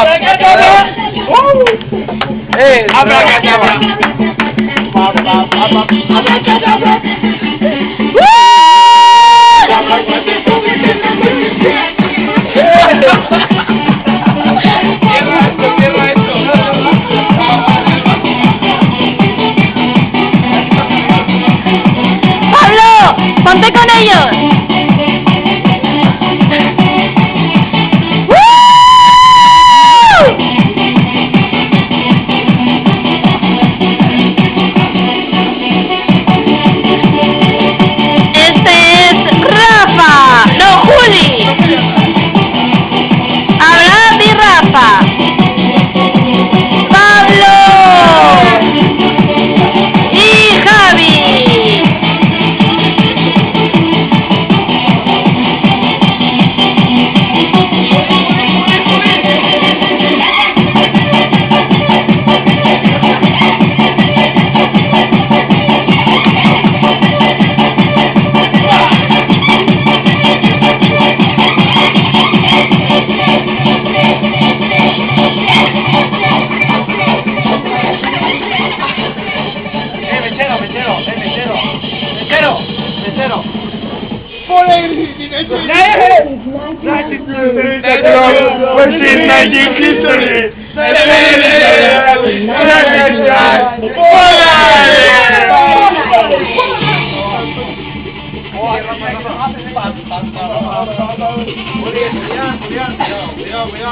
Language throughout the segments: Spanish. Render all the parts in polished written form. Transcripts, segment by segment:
Abracadabra. ¡Pablo! ¡Ponte con ellos!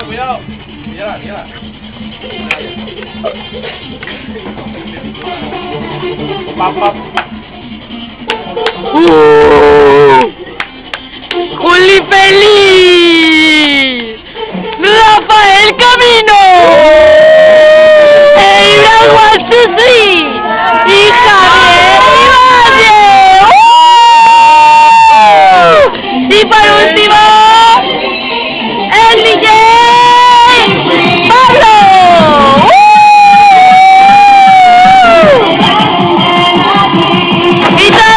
Cuidado. Mira. ¡Juli feliz! ¡Rafael Camino! ¡Eira Guachusí! ¡Y Javier Ibañez! ¡Y por último! ¡El DJ! ¡Pablo! ¡Y todo!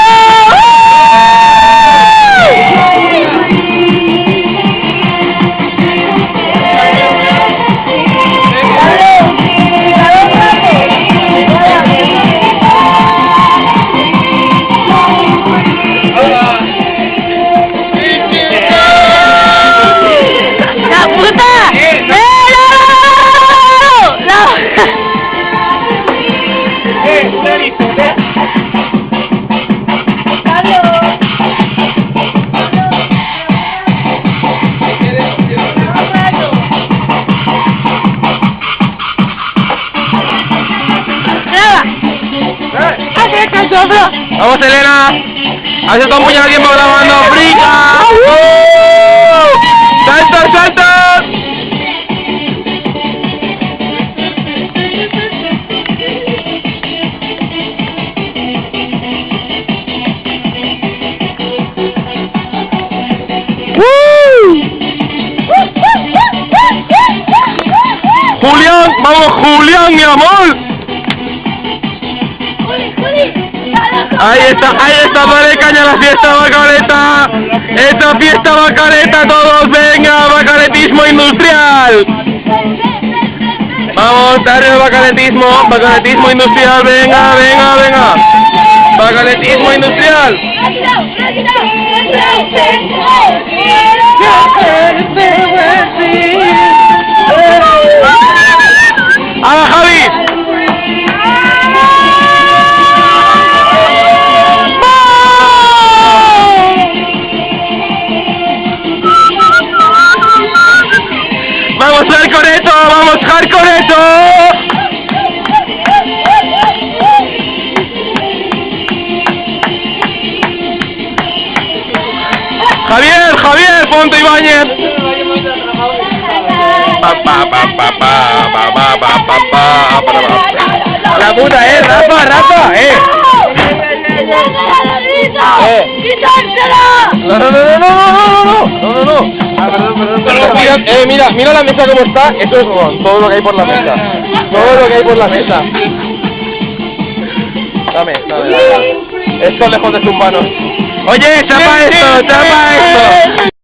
Vamos, Elena. Hace todo un puñado de tiempo grabando. ¡Brilla! ¡Salta! ¡Julián! ¡Vamos, Julián, mi amor! Ahí está, dale caña a la fiesta Bacareta. Esta fiesta Bacareta, todos, venga, bacaretismo industrial. Vamos, darle el bacaretismo industrial, venga. Bacaretismo industrial. ¡Ah, Javi! ¡Vamos, Hardcoreto! Javier, Ponte Ibañez. La puta, Rafa, No. Mira la mesa como está, eso es todo lo que hay por la mesa. Dame. Esto lejos de tus manos. Oye, chapa esto.